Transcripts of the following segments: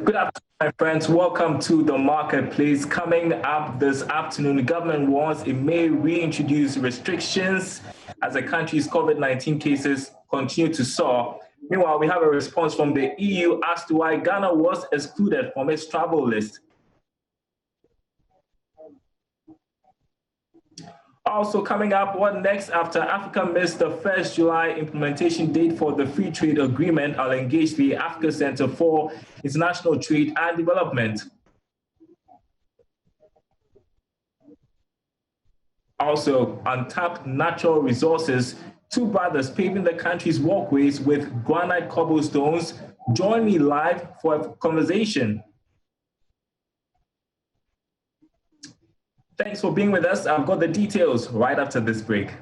Good afternoon, my friends. Welcome to the marketplace. Coming up this afternoon, the government warns it may reintroduce restrictions as the country's COVID-19 cases continue to soar. Meanwhile, we have a response from the EU as to why Ghana was excluded from its travel list. Also coming up, what next after Africa missed the 1st July implementation date for the free trade agreement? I'll engage the Africa Center for International Trade and Development. Also, untapped natural resources, two brothers paving the country's walkways with granite cobblestones. Join me live for a conversation. Thanks for being with us. I've got the details right after this break.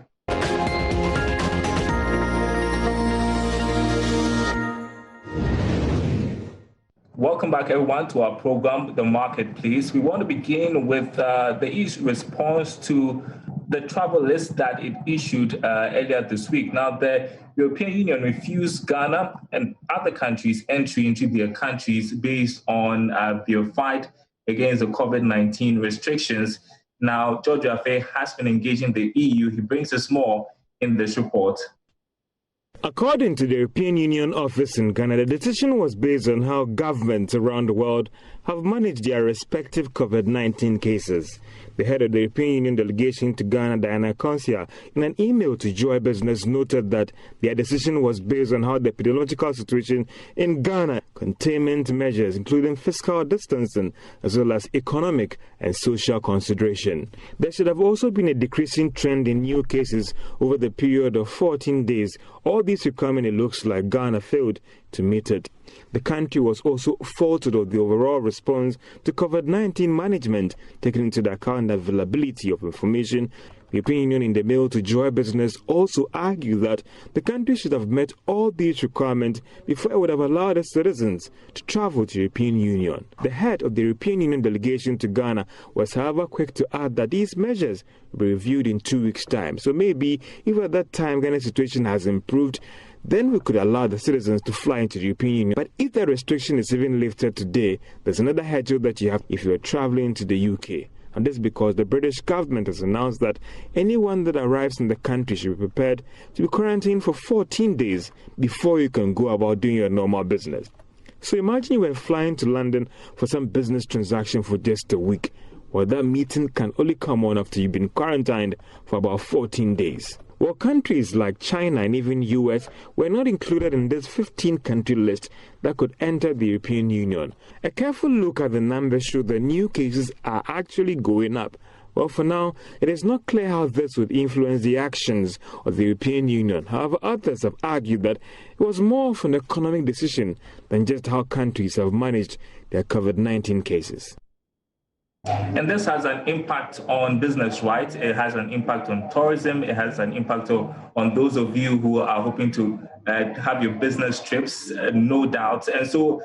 Welcome back, everyone, to our program, The Marketplace. We want to begin with the EU's response to the travel list that it issued earlier this week. Now, the European Union refused Ghana and other countries entry into their countries based on their fight against the COVID-19 restrictions. Now, Aboagye-Wiafe has been engaging the EU. He brings us more in this report. According to the European Union office in Ghana, the decision was based on how governments around the world have managed their respective COVID-19 cases. The head of the European Union delegation to Ghana, Diana Consia, in an email to Joy Business noted that their decision was based on how the epidemiological situation in Ghana, containment measures including physical distancing, as well as economic and social consideration. There should have also been a decreasing trend in new cases over the period of 14 days. All these requirements, it looks like Ghana failed to meet it. The country was also faulted of the overall response to COVID-19 management, taking into account the availability of information. The European Union, in the mail to Joy Business, also argued that the country should have met all these requirements before it would have allowed its citizens to travel to the European Union. The head of the European Union delegation to Ghana was, however, quick to add that these measures will be reviewed in 2 weeks' time. So maybe if at that time Ghana's situation has improved, then we could allow the citizens to fly into the European Union. But if the restriction is even lifted today, there's another hurdle that you have if you're traveling to the UK. And this is because the British government has announced that anyone that arrives in the country should be prepared to be quarantined for 14 days before you can go about doing your normal business. So imagine you were flying to London for some business transaction for just a week. Well, that meeting can only come on after you've been quarantined for about 14 days. Well, countries like China and even US were not included in this 15-country list that could enter the European Union. A careful look at the numbers show the new cases are actually going up. Well, for now, it is not clear how this would influence the actions of the European Union. However, others have argued that it was more of an economic decision than just how countries have managed their COVID-19 cases. And this has an impact on business, right? It has an impact on tourism. It has an impact on those of you who are hoping to have your business trips, no doubt. And so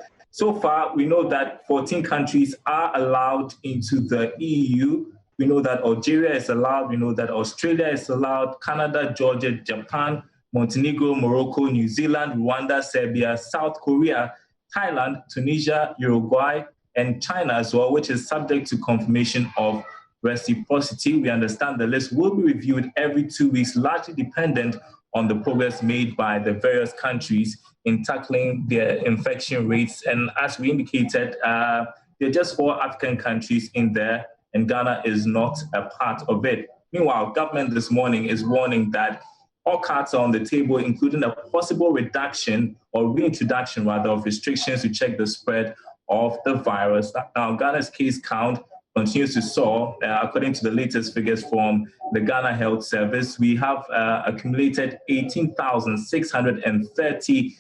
far, we know that 14 countries are allowed into the EU. We know that Algeria is allowed. We know that Australia is allowed, Canada, Georgia, Japan, Montenegro, Morocco, New Zealand, Rwanda, Serbia, South Korea, Thailand, Tunisia, Uruguay, and China as well, which is subject to confirmation of reciprocity. We understand the list will be reviewed every 2 weeks, largely dependent on the progress made by the various countries in tackling their infection rates. And as we indicated, there are just 4 African countries in there, and Ghana is not a part of it. Meanwhile, government this morning is warning that all cards are on the table, including a possible reduction or reintroduction, rather, of restrictions to check the spread of the virus. Now, Ghana's case count continues to soar. According to the latest figures from the Ghana Health Service, we have accumulated 18,630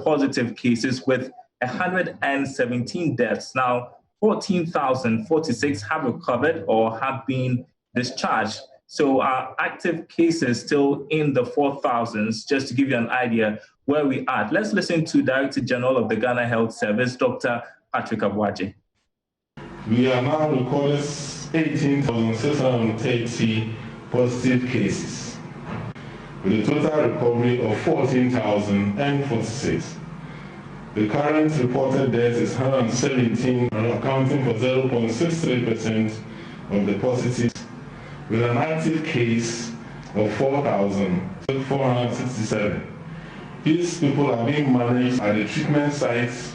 positive cases with 117 deaths. Now, 14,046 have recovered or have been discharged. So our active cases still in the 4,000s, just to give you an idea where we are. Let's listen to Director General of the Ghana Health Service, Dr. Patrick Aboagye. We are now recording 18,630 positive cases, with a total recovery of 14,046. The current reported death is 117, accounting for 0.63% of the positives, with an active case of 4,467. These people are being managed at the treatment sites,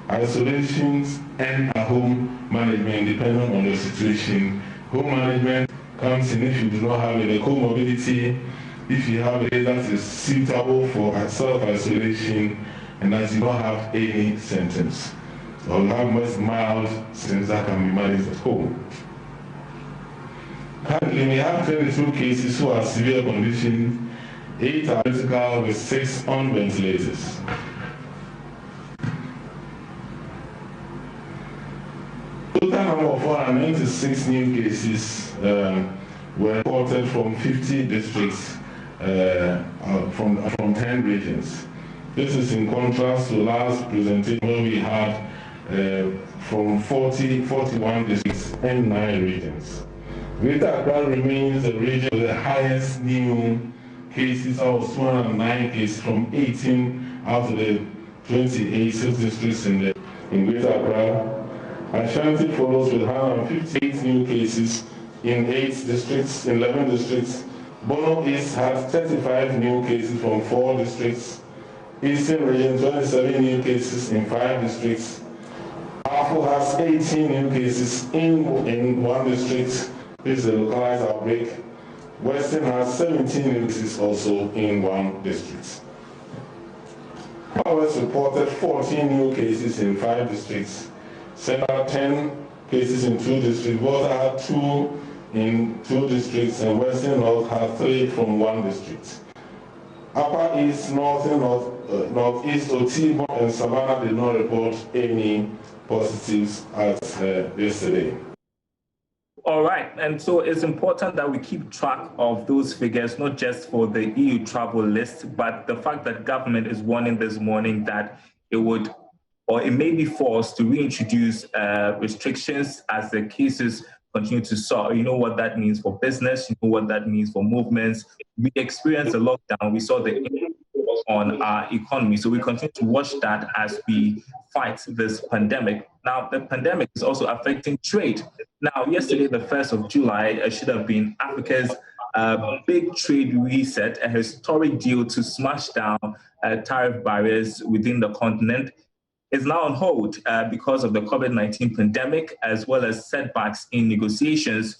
isolations, and at home management, depending on the situation. Home management comes in if you do not have a comorbidity, if you have a case that is suitable for self-isolation, and that you don't have any symptoms, or you have most mild symptoms that can be managed at home. Currently, we have 22 cases who are severe conditions, 8 are critical with 6 on ventilators. Total number of 496 new cases were reported from 50 districts from 10 regions. This is in contrast to last presentation where we had from 41 districts and 9 regions. Greater Accra remains the region with the highest new cases, out of 209 cases from 18 out of the 28 districts in Greater Accra. Ashanti follows with 158 new cases in 8 districts, 11 districts. Bono East has 35 new cases from 4 districts. Eastern Region, 27 new cases in 5 districts. Afo has 18 new cases in 1 district. This is a localized outbreak. Western has 17 new cases also in 1 district. Powers reported 14 new cases in 5 districts. Central 10 cases in 2 districts. Water had 2 in 2 districts, and Western North had 3 from 1 district. Upper East, Northeast, Otibo, and Savannah did not report any positives as yesterday. All right, and so it's important that we keep track of those figures, not just for the EU travel list, but the fact that government is warning this morning that it would, or it may be forced to reintroduce restrictions as the cases continue to soar. You know what that means for business, you know what that means for movements. We experienced a lockdown, we saw the impact on our economy. So we continue to watch that as we fight this pandemic. Now, the pandemic is also affecting trade. Now, yesterday, the 1st of July, should have been Africa's big trade reset, a historic deal to smash down tariff barriers within the continent. Is now on hold because of the COVID-19 pandemic, as well as setbacks in negotiations.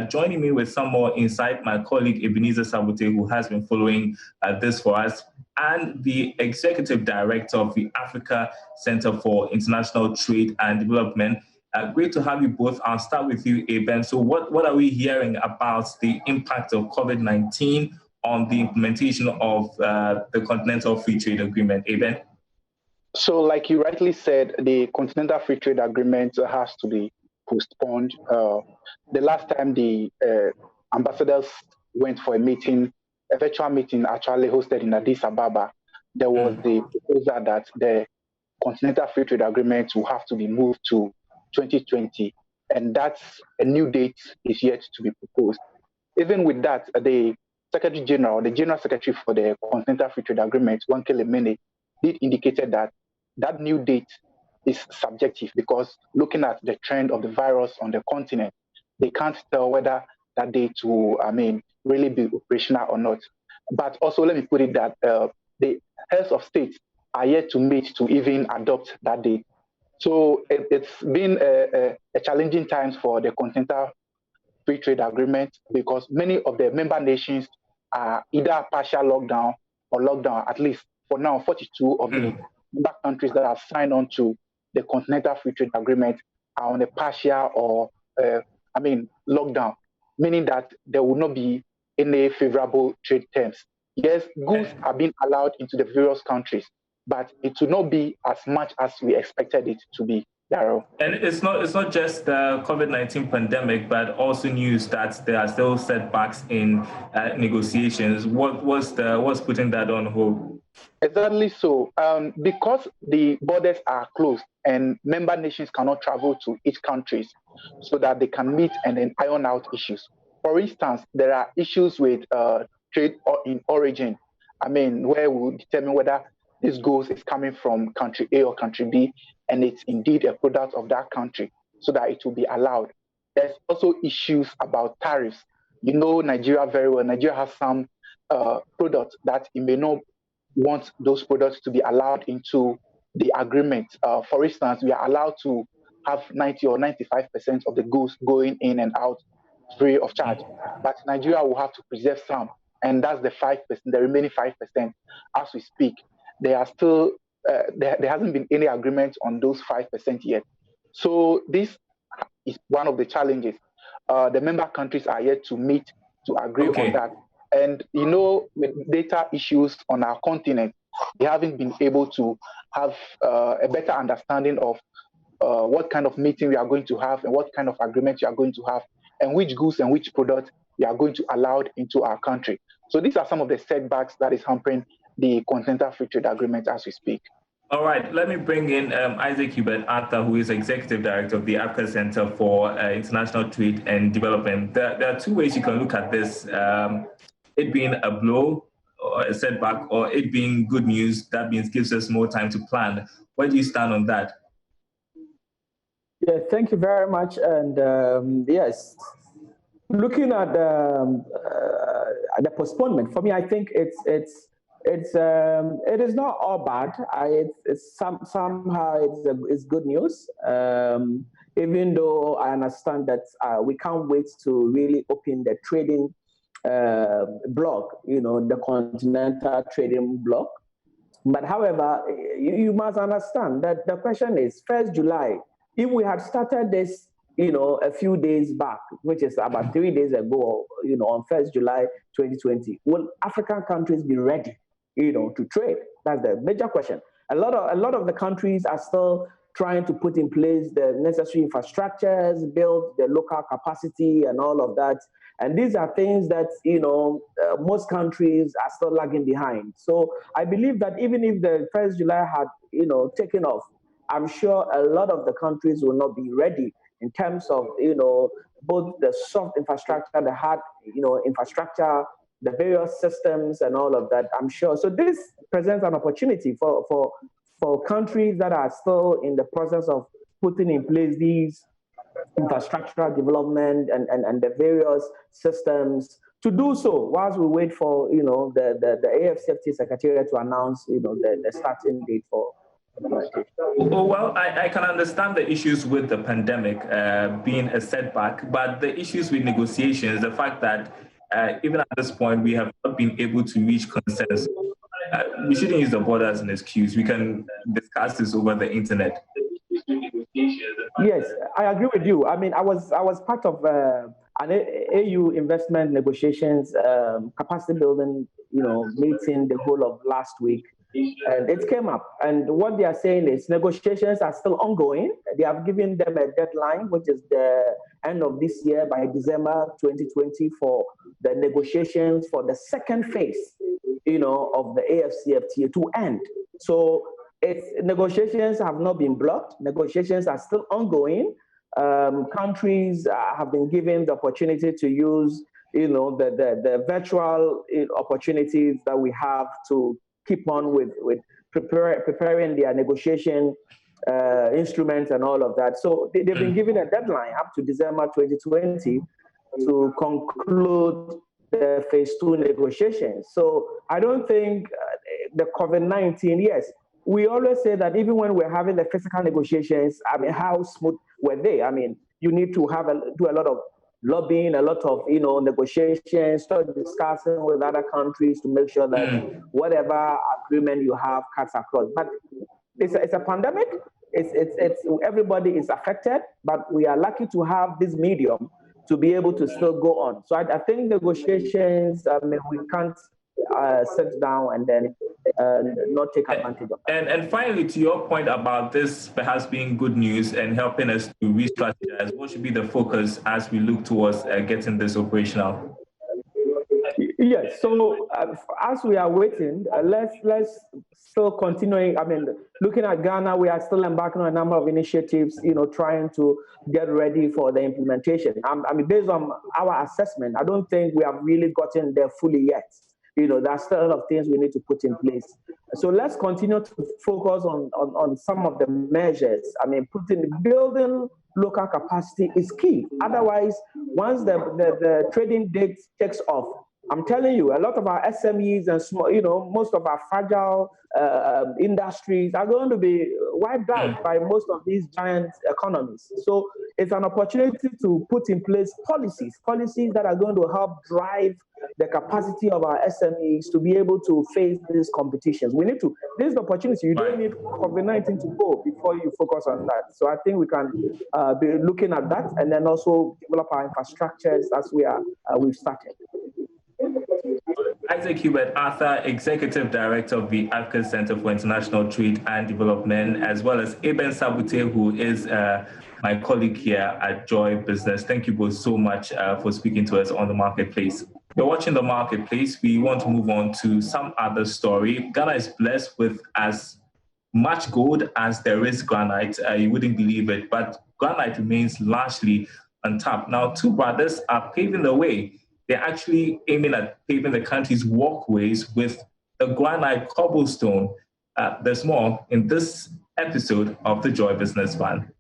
Joining me with some more insight, my colleague Ebenezer Sabote, who has been following this for us, and the Executive Director of the Africa Center for International Trade and Development. Great to have you both. I'll start with you, Eben. So what are we hearing about the impact of COVID-19 on the implementation of the Continental Free Trade Agreement? Eben? So, like you rightly said, the Continental Free Trade Agreement has to be postponed. The last time the ambassadors went for a meeting, a virtual meeting actually hosted in Addis Ababa, there was the proposal that the Continental Free Trade Agreement will have to be moved to 2020, and that's a new date is yet to be proposed. Even with that, the General Secretary for the Continental Free Trade Agreement, Wankele Mene, did indicated that that new date is subjective because looking at the trend of the virus on the continent, they can't tell whether that date will, really be operational or not. But also, let me put it that the heads of state are yet to meet to even adopt that date. So it's been a challenging times for the Continental Free Trade Agreement because many of the member nations are either partial lockdown or lockdown, at least for now, 42 of the member countries that have signed on to the Continental Free Trade Agreement are on a partial or, lockdown, meaning that there will not be any favorable trade terms. Yes, goods are being allowed into the various countries, but it will not be as much as we expected it to be. Darryl. And it's not just the COVID-19 pandemic, but also news that there are still setbacks in negotiations. What's putting that on hold? Exactly so. Because the borders are closed and member nations cannot travel to each country so that they can meet and then iron out issues. For instance, there are issues with trade in origin. Where we determine whether this goods is coming from country A or country B, and it's indeed a product of that country, so that it will be allowed. There's also issues about tariffs. You know Nigeria very well. Nigeria has some products that it may not want those products to be allowed into the agreement. For instance, we are allowed to have 90 or 95% of the goods going in and out free of charge. But Nigeria will have to preserve some, and that's the 5%, the remaining 5%. As we speak, there are still there hasn't been any agreement on those 5% yet. So this is one of the challenges. The member countries are yet to meet to agree on that. And you know, with data issues on our continent, we haven't been able to have a better understanding of what kind of meeting we are going to have and what kind of agreement we are going to have and which goods and which products we are going to allow into our country. So these are some of the setbacks that is hampering the Continental Free Trade Agreement as we speak. All right, let me bring in Isaac Hubert Arthur, who is Executive Director of the Africa Center for International Trade and Development. There are two ways you can look at this, it being a blow or a setback, or it being good news. That means gives us more time to plan. Where do you stand on that? Yeah, thank you very much. And yes, looking at the postponement, for me, I think it is not all bad. Somehow it's good news. Even though I understand that we can't wait to really open the trading block, you know, the continental trading block. But however, you must understand that the question is 1st July. If we had started this, you know, a few days back, which is about 3 days ago, you know, on 1st July 2020, will African countries be ready, you know, to trade? That's the major question. A lot of the countries are still trying to put in place the necessary infrastructures, build the local capacity and all of that. And these are things that, you know, most countries are still lagging behind. So I believe that even if the 1st July had, you know, taken off, I'm sure a lot of the countries will not be ready in terms of, you know, both the soft infrastructure, the hard, you know, infrastructure, the various systems and all of that, I'm sure. So this presents an opportunity for countries that are still in the process of putting in place these infrastructural development and the various systems to do so whilst we wait for, you know, the AFCFTA Secretariat to announce, you know, the starting date for implementation. Well, I can understand the issues with the pandemic being a setback, but the issues with negotiations, the fact that even at this point, we have not been able to reach consensus. We shouldn't use the border as an excuse. We can discuss this over the internet. Yes, I agree with you. I mean, I was part of an AU investment negotiations capacity building, you know, meeting the whole of last week, and it came up. And what they are saying is negotiations are still ongoing. They have given them a deadline, which is the end of this year, by December 2020, for the negotiations for the second phase, you know, of the AFCFTA to end. So negotiations have not been blocked. Negotiations are still ongoing. Countries have been given the opportunity to use, you know, the virtual opportunities that we have to keep on with preparing their negotiation instruments and all of that. So they've been given a deadline up to December 2020 to conclude the phase 2 negotiations. So I don't think the COVID-19, yes, we always say that even when we're having the physical negotiations, I mean, how smooth were they? I mean, you need to do a lot of lobbying, a lot of, you know, negotiations, start discussing with other countries to make sure that whatever agreement you have cuts across. But it's a pandemic. It's everybody is affected, but we are lucky to have this medium to be able to still go on. So I think negotiations, I mean, we can't sit down and then not take advantage of that. And finally, to your point about this perhaps being good news and helping us to re-strategize, what should be the focus as we look towards getting this operational? Yes, so as we are waiting, let's still continuing. I mean, looking at Ghana, we are still embarking on a number of initiatives, you know, trying to get ready for the implementation. I mean, based on our assessment, I don't think we have really gotten there fully yet. there are still a lot of things we need to put in place. So let's continue to focus on some of the measures. I mean, building local capacity is key. Otherwise, once the trading date takes off, I'm telling you, a lot of our SMEs and small, most of our fragile industries are going to be wiped out by most of these giant economies. So it's an opportunity to put in place policies that are going to help drive the capacity of our SMEs to be able to face these competitions. This is the opportunity. You don't need COVID-19 to go before you focus on that. So I think we can be looking at that and then also develop our infrastructures as we've started. Isaac Hubert Arthur, Executive Director of the African Center for International Trade and Development, as well as Eben Sabute, who is my colleague here at Joy Business. Thank you both so much for speaking to us on the Marketplace. You're watching the Marketplace. We want to move on to some other story. Ghana is blessed with as much gold as there is granite. You wouldn't believe it, but granite remains largely untapped. Now, two brothers are paving the way. They're actually aiming at paving the country's walkways with the granite cobblestone. There's more in this episode of the Joy Business Van.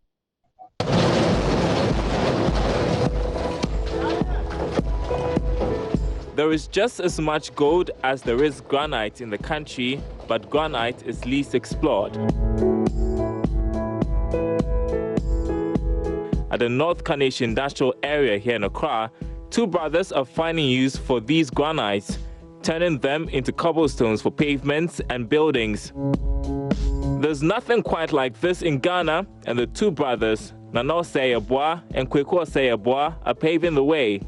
There is just as much gold as there is granite in the country, but granite is least explored. At the North Kaneshi Industrial Area here in Accra, two brothers are finding use for these granites, turning them into cobblestones for pavements and buildings. There's nothing quite like this in Ghana, and the two brothers, Nana Osei-Aboa and Kweku Osei-Aboa, are paving the way.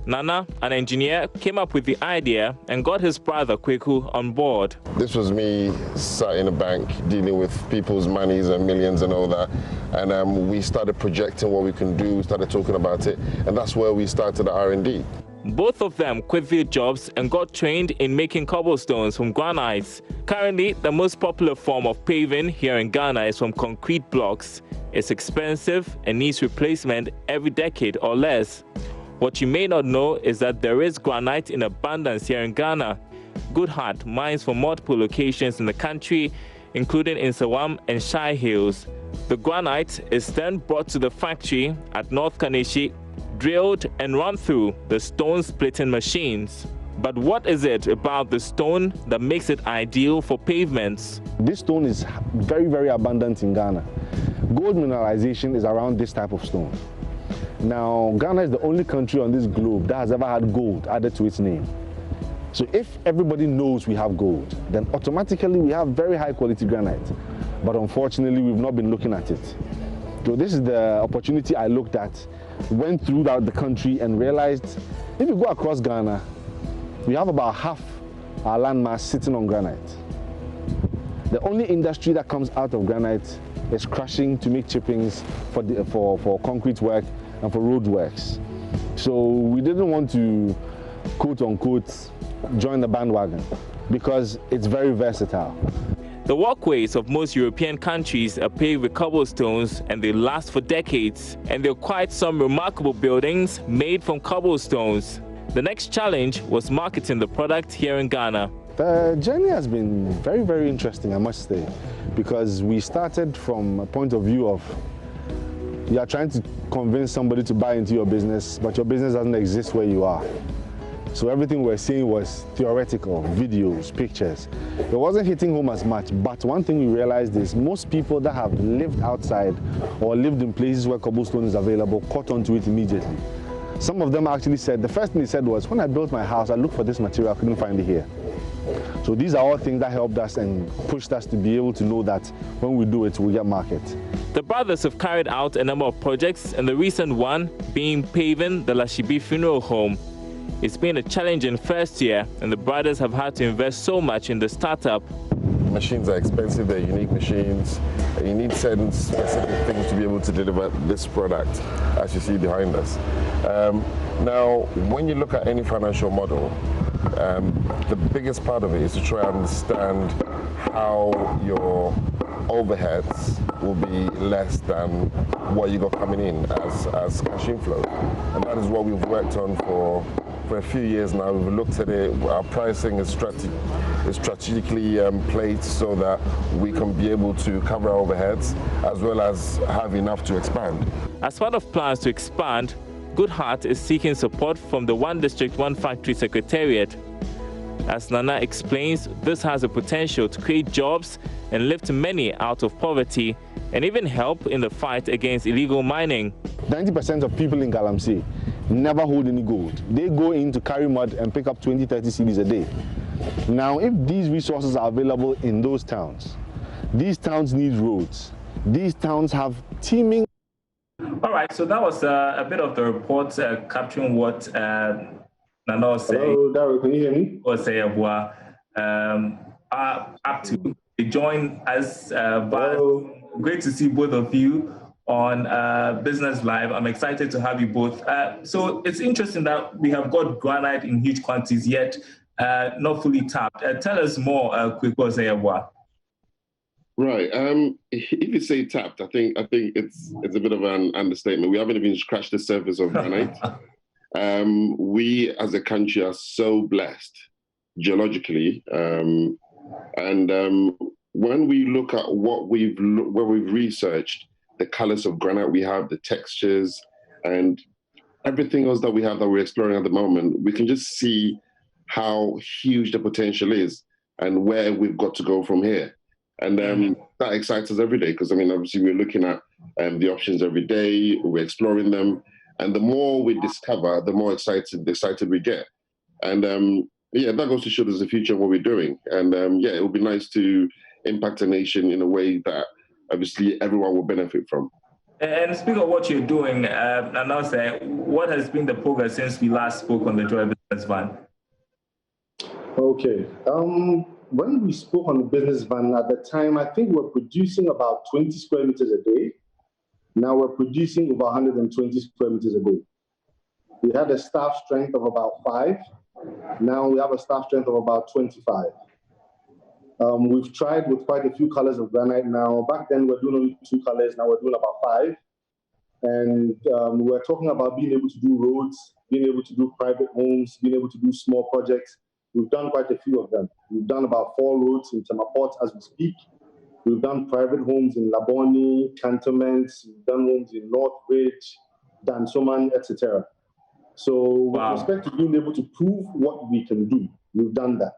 Nana, an engineer, came up with the idea and got his brother Kweku on board. This was me sat in a bank dealing with people's monies and millions and all that. And we started projecting what we can do, we started talking about it, and that's where we started the R&D. Both of them quit their jobs and got trained in making cobblestones from granites. Currently, the most popular form of paving here in Ghana is from concrete blocks. It's expensive and needs replacement every decade or less. What you may not know is that there is granite in abundance here in Ghana. Goodheart mines from multiple locations in the country, including in Sawam and Shai Hills. The granite is then brought to the factory at North Kaneshi, drilled and run through the stone splitting machines. But what is it about the stone that makes it ideal for pavements? This stone is very, very abundant in Ghana. Gold mineralization is around this type of stone. Now, Ghana is the only country on this globe that has ever had gold added to its name. So if everybody knows we have gold, then automatically we have very high quality granite. But unfortunately, we've not been looking at it. So this is the opportunity I looked at, went throughout the country and realized if you go across Ghana, we have about half our landmass sitting on granite. The only industry that comes out of granite is crushing to make chippings for concrete work and for road works. So we didn't want to, quote unquote, join the bandwagon because it's very versatile. The walkways of most European countries are paved with cobblestones and they last for decades. And there are quite some remarkable buildings made from cobblestones. The next challenge was marketing the product here in Ghana. The journey has been very, very interesting, I must say, because we started from a point of view of you are trying to convince somebody to buy into your business, but your business doesn't exist where you are. So everything we're seeing was theoretical, videos, pictures. It wasn't hitting home as much, but one thing we realized is most people that have lived outside or lived in places where cobblestone is available caught onto it immediately. Some of them actually said, the first thing they said was, when I built my house, I looked for this material, I couldn't find it here. So these are all things that helped us and pushed us to be able to know that when we do it, we get market. The brothers have carried out a number of projects, and the recent one being paving the Lashibi Funeral Home. It's been a challenging first year, and the brothers have had to invest so much in the startup. Machines are expensive, they're unique machines. You need certain specific things to be able to deliver this product, as you see behind us. Now, when you look at any financial model, the biggest part of it is to try and understand how your overheads will be less than what you got coming in as cash inflow. And that is what we've worked on for for a few years now. We've looked at it. Our pricing is strategically placed so that we can be able to cover our overheads as well as have enough to expand. As part of plans to expand, Goodheart is seeking support from the One District, One Factory Secretariat. As Nana explains, this has the potential to create jobs and lift many out of poverty and even help in the fight against illegal mining. 90% of people in Galamsey never hold any gold. They go in to carry mud and pick up 20, 30 cedis a day. Now, if these resources are available in those towns, these towns need roads. These towns have teeming. All right, so that was a bit of the report capturing what Nana was saying. Hello, Daryl, can you hear me? Was saying up to join us. Great to see both of you on Business Live. I'm excited to have you both. So it's interesting that we have got granite in huge quantities, yet not fully tapped. Tell us more, quick, Right. If you say tapped, I think it's a bit of an understatement. We haven't even scratched the surface of granite. We as a country are so blessed geologically, and when we look at what we've researched, the colors of granite we have, the textures, and everything else that we have that we're exploring at the moment, we can just see how huge the potential is and where we've got to go from here. And that excites us every day because, I mean, obviously we're looking at the options every day, we're exploring them. And the more we discover, the more excited we get. And yeah, that goes to show there's a future of what we're doing. And yeah, it would be nice to impact a nation in a way that obviously everyone will benefit from. And speaking of what you're doing, and I'll say, what has been the progress since we last spoke on the Joy Business Van? Okay. When we spoke on the business van at the time, I think we're producing about 20 square meters a day. Now we're producing over 120 square meters a day. We had a staff strength of about 5. Now we have a staff strength of about 25. We've tried with quite a few colors of granite now. Back then we're doing only 2 colors, now we're doing about 5. And we're talking about being able to do roads, being able to do private homes, being able to do small projects. We've done quite a few of them. We've done about 4 roads in Temaport as we speak. We've done private homes in Laboni, cantonments. We've done homes in Northridge, Dansoman, etc. So with respect to being able to prove what we can do, we've done that.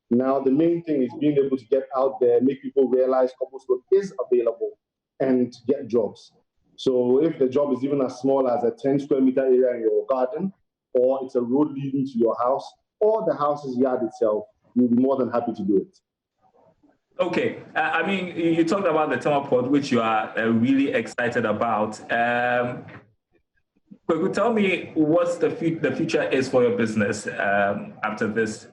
Now the main thing is being able to get out there, make people realize Cobblestone is available and get jobs. So if the job is even as small as a 10 square meter area in your garden, or it's a road leading to your house, or the house's yard itself, we'll be more than happy to do it. Okay, I mean, you talked about the Temaport, which you are really excited about. Could you tell me what the future is for your business after this?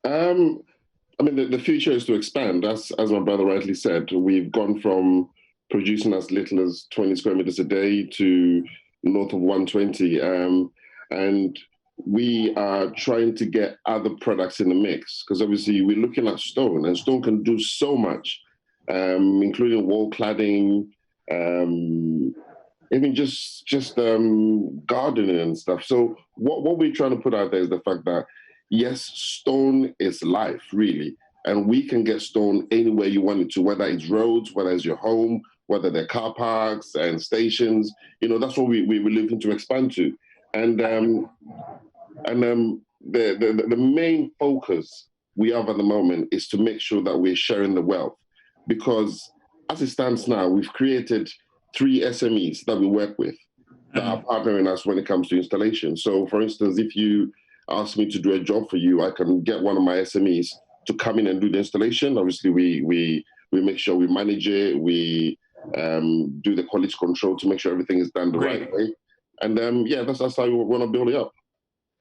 I mean, the future is to expand. As my brother rightly said, we've gone from producing as little as 20 square meters a day to north of 120. And we are trying to get other products in the mix because obviously we're looking at stone, and stone can do so much, including wall cladding, even just gardening and stuff. So what we're trying to put out there is the fact that yes, stone is life really, and we can get stone anywhere you want it to, whether it's roads, whether it's your home, whether they're car parks and stations. You know, that's what we're looking to expand to. And the main focus we have at the moment is to make sure that we're sharing the wealth, because as it stands now, we've created 3 SMEs that we work with that are partnering us when it comes to installation. So for instance, if you ask me to do a job for you, I can get one of my SMEs to come in and do the installation. Obviously, we make sure we manage it, we do the quality control to make sure everything is done the right way. And yeah, that's how we want to build it up.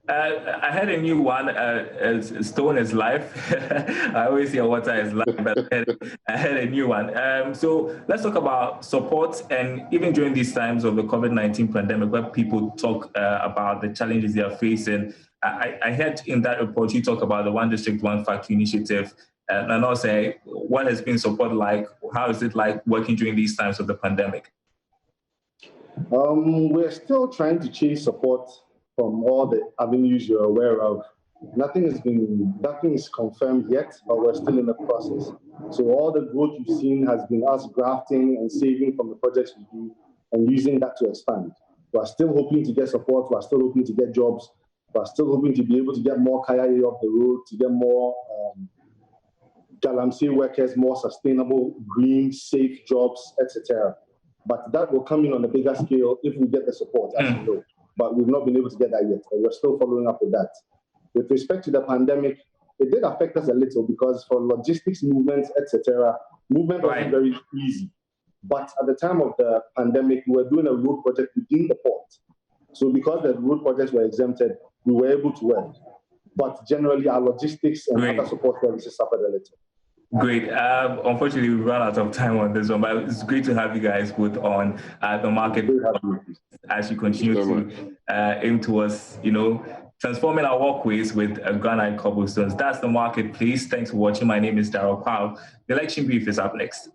I had a new one, stone is life. I always hear water is life, but I had a new one. So let's talk about support, and even during these times of the COVID-19 pandemic, where people talk about the challenges they are facing. I heard in that report you talk about the One District, One Factory initiative, and also what has been support like? How is it like working during these times of the pandemic? We're still trying to chase support from all the avenues you're aware of, nothing is confirmed yet, but we're still in the process. So all the growth you've seen has been us grafting and saving from the projects we do and using that to expand. We're still hoping to get support, we're still hoping to get jobs, we're still hoping to be able to get more kaya off the road, to get more galamsey workers, more sustainable, green, safe jobs, etc. But that will come in on a bigger scale if we get the support, as you know. But we've not been able to get that yet, and we're still following up with that. With respect to the pandemic, it did affect us a little because for logistics movements, etc., movement wasn't very easy. But at the time of the pandemic, we were doing a road project within the port. So because the road projects were exempted, we were able to work. But generally, our logistics and other support services suffered a little. Great. Unfortunately, we ran out of time on this one, but it's great to have you guys both on the market as you continue to aim towards, transforming our walkways with granite cobblestones. That's the marketplace. Thanks for watching. My name is Darryl Powell. The election brief is up next.